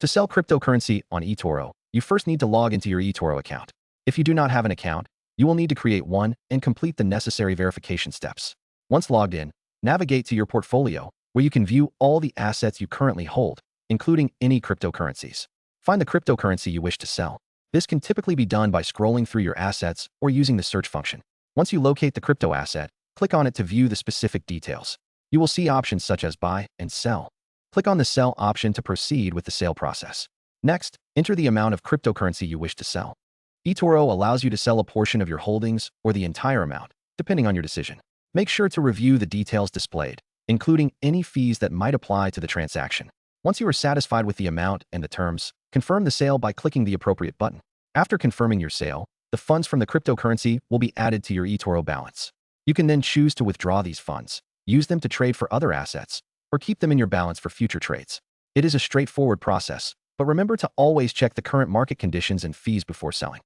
To sell cryptocurrency on eToro, you first need to log into your eToro account. If you do not have an account, you will need to create one and complete the necessary verification steps. Once logged in, navigate to your portfolio, where you can view all the assets you currently hold, including any cryptocurrencies. Find the cryptocurrency you wish to sell. This can typically be done by scrolling through your assets or using the search function. Once you locate the crypto asset, click on it to view the specific details. You will see options such as buy and sell. Click on the sell option to proceed with the sale process. Next, enter the amount of cryptocurrency you wish to sell. eToro allows you to sell a portion of your holdings or the entire amount, depending on your decision. Make sure to review the details displayed, including any fees that might apply to the transaction. Once you are satisfied with the amount and the terms, confirm the sale by clicking the appropriate button. After confirming your sale, the funds from the cryptocurrency will be added to your eToro balance. You can then choose to withdraw these funds, use them to trade for other assets, or keep them in your balance for future trades. It is a straightforward process, but remember to always check the current market conditions and fees before selling.